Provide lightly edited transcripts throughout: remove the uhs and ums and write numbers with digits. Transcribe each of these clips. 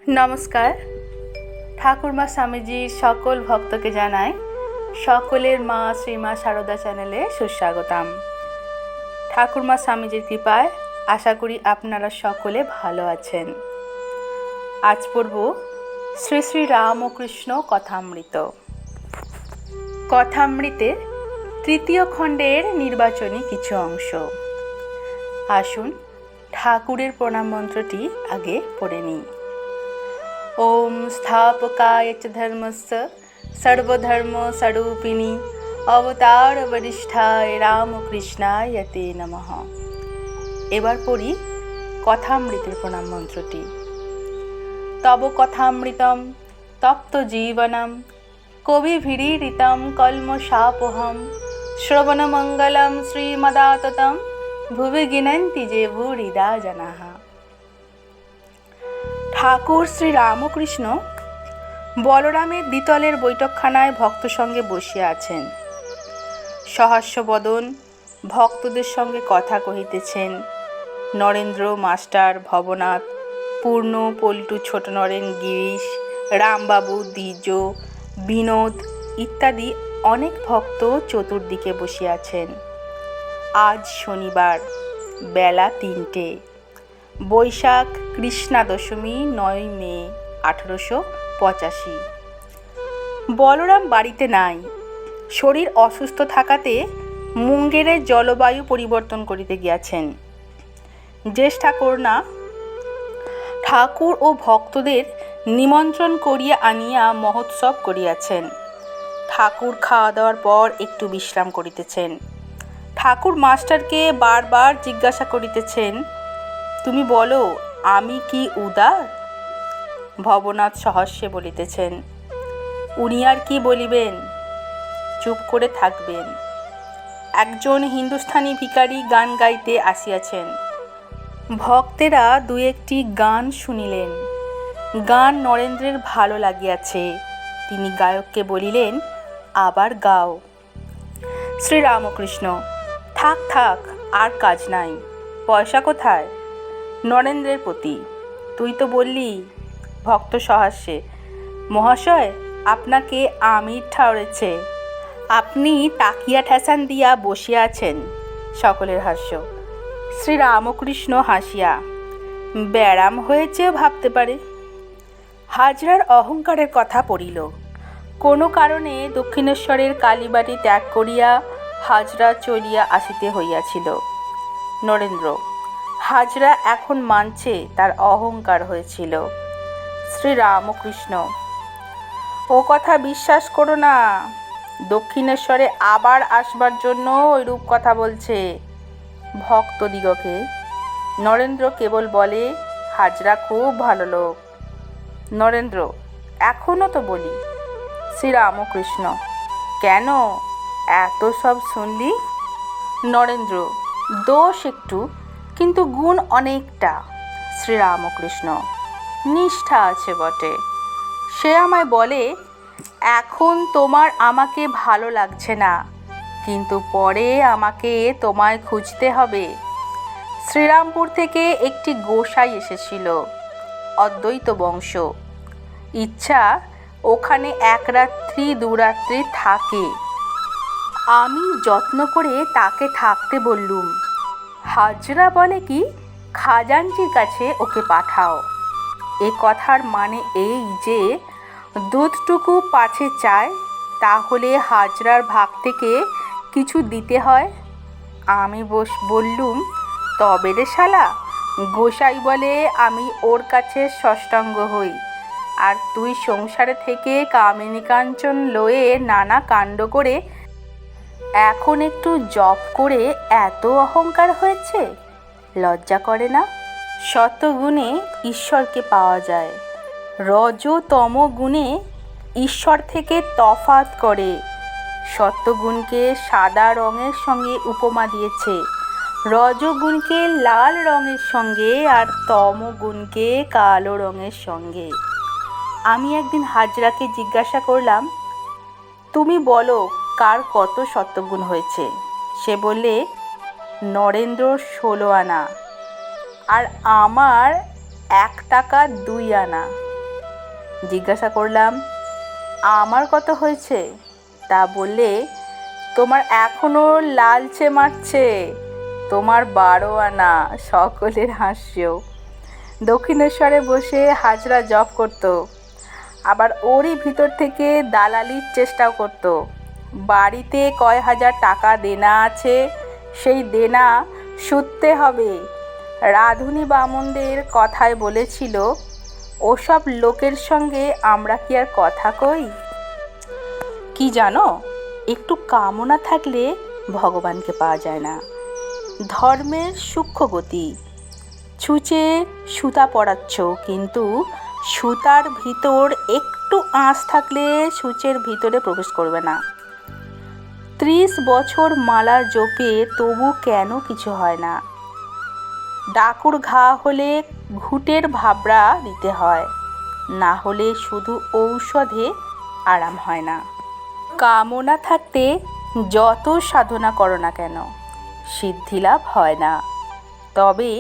নমস্কার। ঠাকুরমা স্বামীজির সকল ভক্তকে জানাই সকলের মা শ্রীমা সারদা চ্যানেলে সুস্বাগতম। ঠাকুরমা স্বামীজির কৃপায় আশা করি আপনারা সকলে ভালো আছেন। আজ পড়ব শ্রী শ্রী রামকৃষ্ণ কথামৃত। কথামৃতের তৃতীয় খণ্ডের নির্বাচনী কিছু অংশ। আসুন ঠাকুরের প্রণাম মন্ত্রটি আগে পড়ে নিই। ओम स्थापकाय च धर्मस्य सर्वधर्मस्वरूपिणी अवतार वरिष्ठाय रामकृष्णाय ते नमः। এবার পড়ি কথামৃতের প্রণাম মন্ত্রটি। তব কথামৃতম তপ্ত জীবনম কবিভিরীড়িতম কলমশাপহম শ্রবণমঙ্গলম শ্রীমদাততম ভুবি গিনন্তি যে ভূরিদা জনাঃ। ঠাকুর শ্রী রামকৃষ্ণ বলরামের দ্বিতলের বৈঠকখানায় ভক্ত সঙ্গে বসিয়া আছেন। সহাস্যবদন ভক্তদের সঙ্গে কথা কহিতেছেন। নরেন্দ্র, মাস্টার, ভবনাথ, পূর্ণ, পল্টু, ছোট নরেন, গিরিশ, রামবাবু, দ্বিজ, বিনোদ ইত্যাদি অনেক ভক্ত চতুর্দিকে বসিয়া আছেন। আজ শনিবার, বেলা ৩টে, বৈশাখ কৃষ্ণা দশমী, ৯ মে ১৮৮৫। বলরাম বাড়িতে নাই। শরীর অসুস্থ থাকাতে মুঙ্গেরের জলবায়ু পরিবর্তন করিতে গিয়াছেন। জ্যেষ্ঠা কন্যা ঠাকুর ও ভক্তদের নিমন্ত্রণ করিয়া আনিয়া মহোৎসব করিয়াছেন। ঠাকুর খাওয়া দাওয়ার পর একটু বিশ্রাম করিতেছেন। ঠাকুর মাস্টারকে বারবার জিজ্ঞাসা করিতেছেন, তুমি বলো আমি কি উদার? ভবনাথ সহাস্যে বলিতেছেন, উনি আর কি বলিবেন, চুপ করে থাকবেন। একজন হিন্দুস্থানি ভিখারি গান গাইতে আসিয়াছেন। ভক্তেরা দু একটি গান শুনিলেন। গান নরেন্দ্রের ভালো লাগিয়াছে। তিনি গায়ককে বলিলেন, আবার গাও। শ্রীরামকৃষ্ণ, থাক থাক, আর কাজ নাই। পয়সা কোথায়? নরেন্দ্রের প্রতি, তুই তো বললি। ভক্ত সহাস্যে, মহাশয় আপনাকে আমির ঠাউরেছে, আপনি তাকিয়া ঠেসান দিয়া বসিয়া আছেন। সকলের হাস্য। শ্রীরামকৃষ্ণ হাসিয়া, ব্যারাম হয়েছেও ভাবতে পারে। হাজরার অহংকারের কথা পড়িল। কোনো কারণে দক্ষিণেশ্বরের কালীবাড়ি ত্যাগ করিয়া হাজরা চলিয়া আসিতে হইয়াছিল। নরেন্দ্র, হাজরা এখন মানছে তার অহংকার হয়েছিল। শ্রীরামকৃষ্ণ, ও কথা বিশ্বাস করো না। দক্ষিণেশ্বরে আবার আসবার জন্য ওইরূপ কথা বলছে ভক্তদিগকে। নরেন্দ্র কেবল বলে, হাজরা খুব ভালো লোক। নরেন্দ্র, এখনও তো বলি। শ্রীরামকৃষ্ণ, কেন এত সব শুনলি? নরেন্দ্র, দোষ একটু, কিন্তু গুণ অনেকটা। শ্রীরামকৃষ্ণ, নিষ্ঠা আছে বটে। সে আমায় বলে, এখন তোমার আমাকে ভালো লাগছে না, কিন্তু পরে আমাকে তোমায় খুঁজতে হবে। শ্রীরামপুর থেকে একটি গোসাই এসেছিল, অদ্বৈত বংশ। ইচ্ছা ওখানে এক রাত্রি দুরাত্রি থাকে। আমি যত্ন করে তাকে থাকতে বললুম। হাজরা বলে কি, খাজানজির কাছে ওকে পাঠাও। এ কথার মানে এই যে দুধটুকু পাছে চায়, তাহলে হাজরার ভাগ থেকে কিছু দিতে হয়। আমি বললুম, তবে রে শালা, গোসাই বলে আমি ওর কাছে ষষ্ঠাঙ্গ হই, আর তুই সংসারে থেকে কামিনী কাঞ্চন লয়ে নানা কাণ্ড করে এখন একটু জপ করে এত অহংকার হয়েছে, লজ্জা করে না? সত্ত্বগুণে ঈশ্বরকে পাওয়া যায়, রজ তম গুণে ঈশ্বর থেকে তফাৎ করে। সত্ত্বগুণকে সাদা রঙের সঙ্গে উপমা দিয়েছে, রজগুণকে লাল রঙের সঙ্গে, আর তমগুণকে কালো রঙের সঙ্গে। আমি একদিন হাজরাকে জিজ্ঞাসা করলাম, তুমি বলো কার কত সত্ত্বগুণ হয়েছে? সে বললে, নরেন্দ্র 16 আনা, আর আমার 1 টাকা 2 আনা। জিজ্ঞাসা করলাম, আমার কত হয়েছে? তা বললে, তোমার এখনো লালচে মারছে, তোমার 12 আনা। সকলের হাস্য। দক্ষিণেশ্বরে বসে হাজরা জপ করত, আবার ওরই ভিতর থেকে দালালির চেষ্টাও করত। বাড়িতে কয় হাজার টাকা দেনা আছে, সেই দেনা শুধতে হবে। রাঁধুনি বামুনদের কথায় বলেছিল, ওসব লোকের সঙ্গে আমরা কি আর কথা কই? কি জানো, একটু কামনা থাকলে ভগবানকে পাওয়া যায় না। ধর্মের সূক্ষ্ম গতি। ছুঁচে সুতা পড়াচ্ছ, কিন্তু সুতার ভিতর একটু আঁচ থাকলে সূচের ভিতরে প্রবেশ করবে না। 30 বছর মালা জপে তবু কেন কিছু হয় না? ডাকুর ঘা হলে ঘুঁটের ভাবরা দিতে হয়, না হলে শুধু ঔষধে আরাম হয় না। কামনা থাকতে যত সাধনা করো না কেন, সিদ্ধিলাভ হয় না। তবে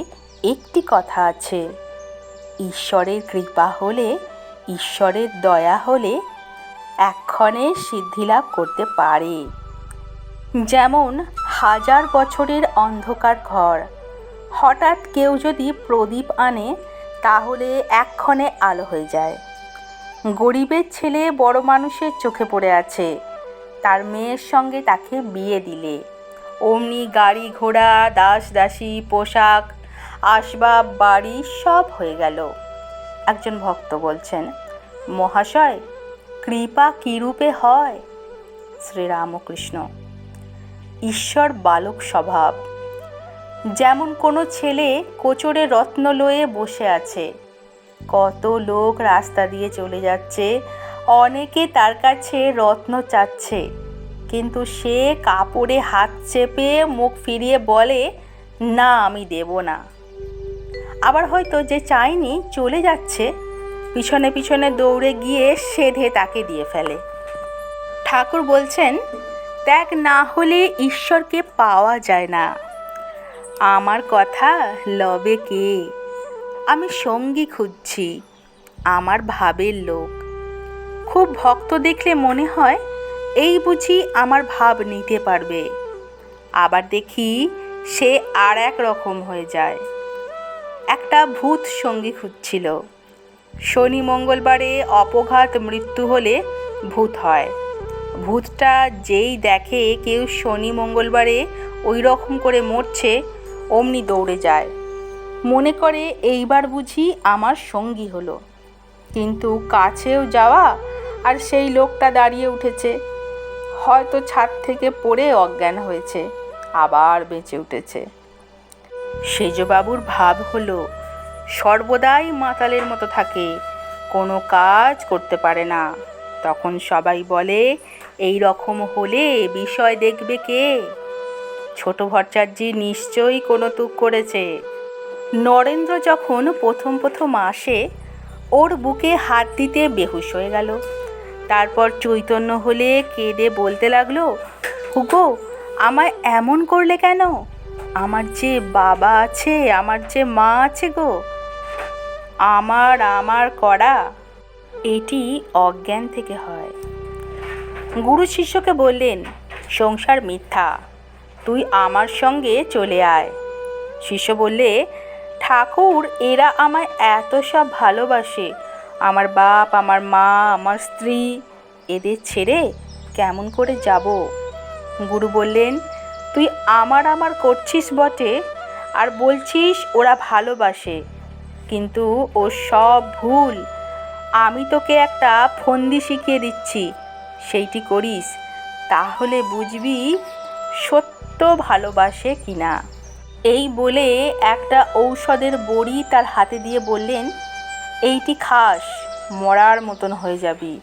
একটি কথা আছে, ঈশ্বরের কৃপা হলে, ঈশ্বরের দয়া হলে এক্ষণে সিদ্ধিলাভ করতে পারে। যেমন 1000 বছরের অন্ধকার ঘর, হঠাৎ কেউ যদি প্রদীপ আনে তাহলে এক্ষণে আলো হয়ে যায়। গরিবের ছেলে বড় মানুষের চোখে পড়ে আছে, তার মেয়ের সঙ্গে তাকে বিয়ে দিলে অমনি গাড়ি ঘোড়া, দাস দাসী, পোশাক, আসবাব, বাড়ি সব হয়ে গেল। একজন ভক্ত বলছেন, মহাশয়, কৃপা কীরূপে হয়? শ্রীরামকৃষ্ণ, ঈশ্বর বালক স্বভাব। যেমন কোনো ছেলে কোচরে রত্ন লয়ে বসে আছে, কত লোক রাস্তা দিয়ে চলে যাচ্ছে, অনেকে তার কাছে রত্ন চাচ্ছে, কিন্তু সে কাপড়ে হাত চেপে মুখ ফিরিয়ে বলে, না, আমি দেব না। আবার হয়তো যে চায়নি চলে যাচ্ছে, পিছনে পিছনে দৌড়ে গিয়ে সেধে তাকে দিয়ে ফেলে। ঠাকুর বলছেন, ত্যাগ না হলে ঈশ্বরকে পাওয়া যায় না। আমার কথা লবে কে? আমি সঙ্গী খুঁজছি, আমার ভাবের লোক। খুব ভক্ত দেখলে মনে হয় এই বুঝি আমার ভাব নিতে পারবে, আবার দেখি সে আর এক রকম হয়ে যায়। একটা ভূত সঙ্গী খুঁজছিল। শনি মঙ্গলবারে অপঘাত মৃত্যু হলে ভূত হয়। ভূতটা যেই দেখে কেউ শনি মঙ্গলবারে ওই রকম করে মরছে, অমনি দৌড়ে যায়, মনে করে এইবার বুঝি আমার সঙ্গী হলো। কিন্তু কাছেও যাওয়া, আর সেই লোকটা দাঁড়িয়ে উঠেছে, হয়তো ছাদ থেকে পড়ে অজ্ঞান হয়েছে, আবার বেঁচে উঠেছে। সেজবাবুর ভাব হলো সর্বদাই মাতালের মতো থাকে, কোনো কাজ করতে পারে না। তখন সবাই বলে, এই রকম হলে বিষয় দেখবে কে? ছোট ভট্টাচার্য নিশ্চয়ই কোনো তুক করেছে। নরেন্দ্র যখন প্রথম প্রথম আসে, ওর বুকে হাত দিতে বেহুশ হয়ে গেল। তারপর চৈতন্য হলে কেঁদে বলতে লাগলো, হুগো, আমায় এমন করলে কেন? আমার যে বাবা আছে, আমার যে মা আছে গো। আমার করা এটি অজ্ঞান থেকে হয়। গুরু শিষ্যকে বললেন, সংসার মিথ্যা, তুই আমার সঙ্গে চলে আয়। শিষ্য বললে, ঠাকুর, এরা আমায় এত সব ভালোবাসে, আমার বাপ, আমার মা, আমার স্ত্রী, এদের ছেড়ে কেমন করে যাব? গুরু বললেন, তুই আমার করছিস বটে, আর বলছিস ওরা ভালোবাসে, কিন্তু ও সব ভুল। আমি তোকে একটা ফন্দি শিখিয়ে দিচ্ছি, সেইটি করিস, তাহলে বুঝবি সত্য ভালোবাসে কিনা। এই বলে একটা ঔষধের বড়ি তার হাতে দিয়ে বললেন, এইটি খাস, মরার মতন হয়ে যাবি,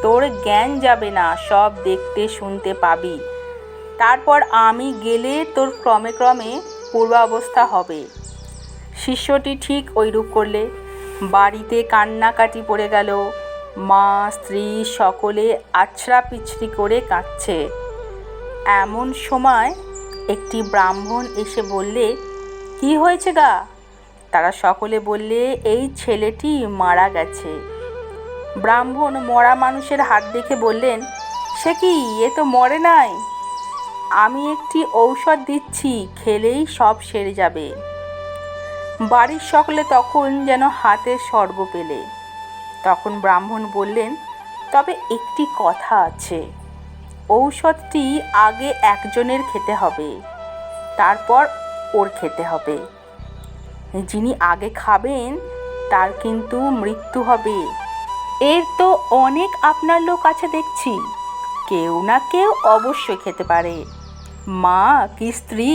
তোর জ্ঞান যাবে না, সব দেখতে শুনতে পাবি। তারপর আমি গেলে তোর ক্রমে ক্রমে পূর্বাবস্থা হবে। শিষ্যটি ঠিক ওইরূপ করলে। বাড়িতে কান্নাকাটি পড়ে গেল। মা, স্ত্রী সকলে আছড়া পিছড়ি করে কাঁদছে। এমন সময় একটি ব্রাহ্মণ এসে বললে, কি হয়েছে গা? তারা সকলে বললে, এই ছেলেটি মারা গেছে। ব্রাহ্মণ মরা মানুষের হাত দেখে বললেন, সে কি, এ তো মরে নাই। আমি একটি ঔষধ দিচ্ছি, খেলেই সব সেরে যাবে। বাড়ির সকলে তখন যেন হাতে স্বর্গ পেলে। তখন ব্রাহ্মণ বললেন, তবে একটি কথা আছে, ঔষধটি আগে একজনের খেতে হবে, তারপর ওর খেতে হবে। যিনি আগে খাবেন তার কিন্তু মৃত্যু হবে। এর তো অনেক আপনার লোক আছে দেখছি, কেউ না কেউ অবশ্যই খেতে পারে। মা কি স্ত্রী,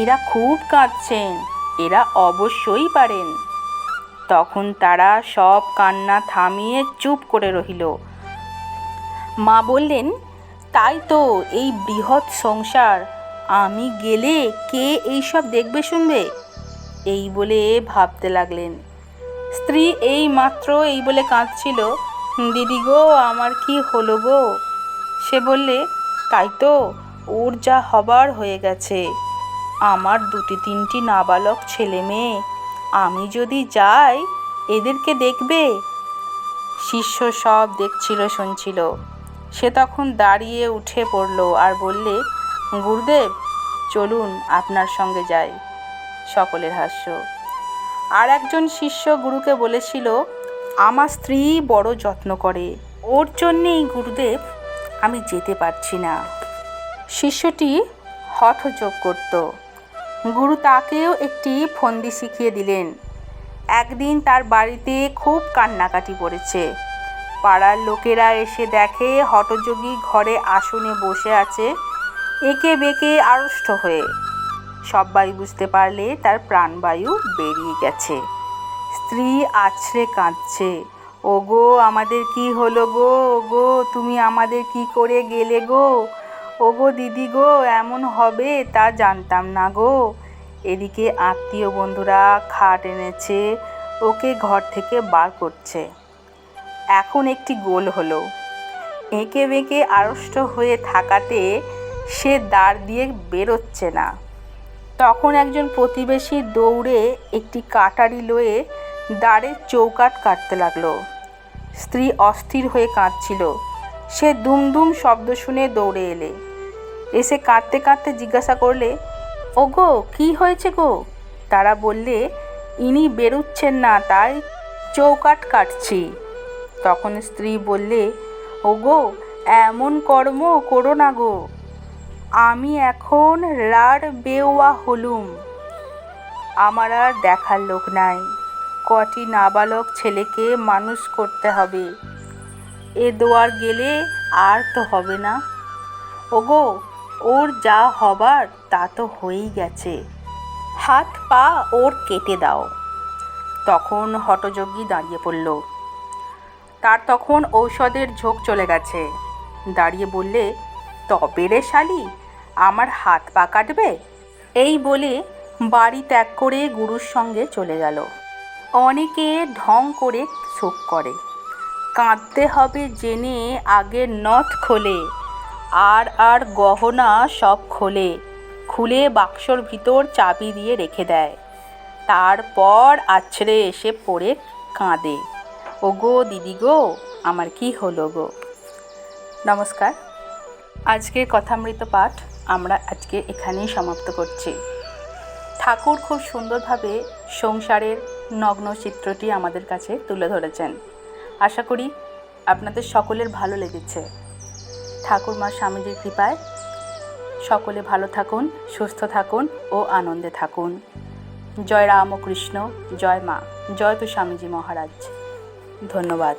এরা খুব কাঁদছেন, এরা অবশ্যই পারেন। তখন তারা সব কান্না থামিয়ে চুপ করে রহিল। মা বললেন, তাই তো, এই বৃহৎ সংসার, আমি গেলে কে এইসব দেখবে শুনবে? এই বলে ভাবতে লাগলেন। স্ত্রী এই মাত্র এই বলে কাঁদছিল, দিদি গো, আমার কি হলো গো? সে বললে, তাই তো, ওর যা হবার হয়ে গেছে। আমার 2-3টি নাবালক ছেলে মেয়ে, আমি যদি যাই এদেরকে দেখবে? শিষ্য সব দেখছিল শুনছিল। সে তখন দাঁড়িয়ে উঠে পড়ল আর বললে, গুরুদেব চলুন, আপনার সঙ্গে যাই। সকলের হাস্য। আর একজন শিষ্য গুরুকে বলেছিল, আমার স্ত্রী বড় যত্ন করে, ওর জন্যেই গুরুদেব আমি যেতে পারছি না। শিষ্যটি হঠযোগ করত। গুরু তাকেও একটি ফন্দি শিখিয়ে দিলেন। একদিন তার বাড়িতে খুব কান্নাকাটি পড়েছে। পাড়ার লোকেরা এসে দেখে হঠযোগী ঘরে আসনে বসে আছে, এঁকে বেঁকে আড়ষ্ট হয়ে। সবাই বুঝতে পারলে তার প্রাণবায়ু বেরিয়ে গেছে। স্ত্রী আছড়ে কাঁদছে, ওগো আমাদের কি হলো গো, ওগো তুমি আমাদের কি করে গেলে গো, ওগো দিদি গো, এমন হবে তা জানতাম না গো। এদিকে আত্মীয় বন্ধুরা খাট এনেছে, ওকে ঘর থেকে বার করছে। এখন একটি গোল হলো, এঁকে বেঁকে আড়ষ্ট হয়ে থাকাতে সে দ্বার দিয়ে বেরোচ্ছে না। তখন একজন প্রতিবেশী দৌড়ে একটি কাটারি লয়ে দ্বারের চৌকাঠ কাটতে লাগলো। স্ত্রী অস্থির হয়ে কাঁদছিল। সে দুমদুম শব্দ শুনে দৌড়ে এলে। এসে কাঁদতে কাঁদতে জিজ্ঞাসা করলে, ওগো কি হয়েছে গো? তারা বললে, ইনি বেরুচ্ছেন না, তাই চৌকাঠ কাটছি। তখন স্ত্রী বললে, ওগো এমন কর্ম করো না গো, আমি এখন রার বেওয়া হলুম, আমার আর দেখার লোক নাই, কটি নাবালক ছেলেকে মানুষ করতে হবে, এ দোয়ার গেলে আর তো হবে না। ওগো ওর যা হবার তা তো হয়েই গেছে, হাত পা ওর কেটে দাও। তখন হঠযোগী দাঁড়িয়ে পড়ল। তার তখন ঔষধের ঝোঁক চলে গেছে। দাঁড়িয়ে বললে, তবে রে শালি, আমার হাত পা কাটবে? এই বলে বাড়ি ত্যাগ করে গুরুর সঙ্গে চলে গেল। অনেকে ঢং করে শোক করে, কাঁদতে হবে জেনে আগে নথ খোলে, আর গহনা সব খোলে, খুলে বাক্সর ভিতর চাবি দিয়ে রেখে দেয়, তারপর আছড়ে এসে পড়ে কাঁদে, ওগো দিদি গো, আমার কি হলো গো। নমস্কার। আজকের কথামৃত পাঠ আমরা আজকে এখানেই সমাপ্ত করছি। ঠাকুর খুব সুন্দরভাবে সংসারের নগ্ন চিত্রটি আমাদের কাছে তুলে ধরেছেন। আশা করি আপনাদের সকলের ভালো লেগেছে। ঠাকুরমা স্বামীজির কৃপায় সকলে ভালো থাকুন, সুস্থ থাকুন ও আনন্দে থাকুন। জয় রামকৃষ্ণ, জয় মা, জয় তো স্বামীজি মহারাজ। ধন্যবাদ।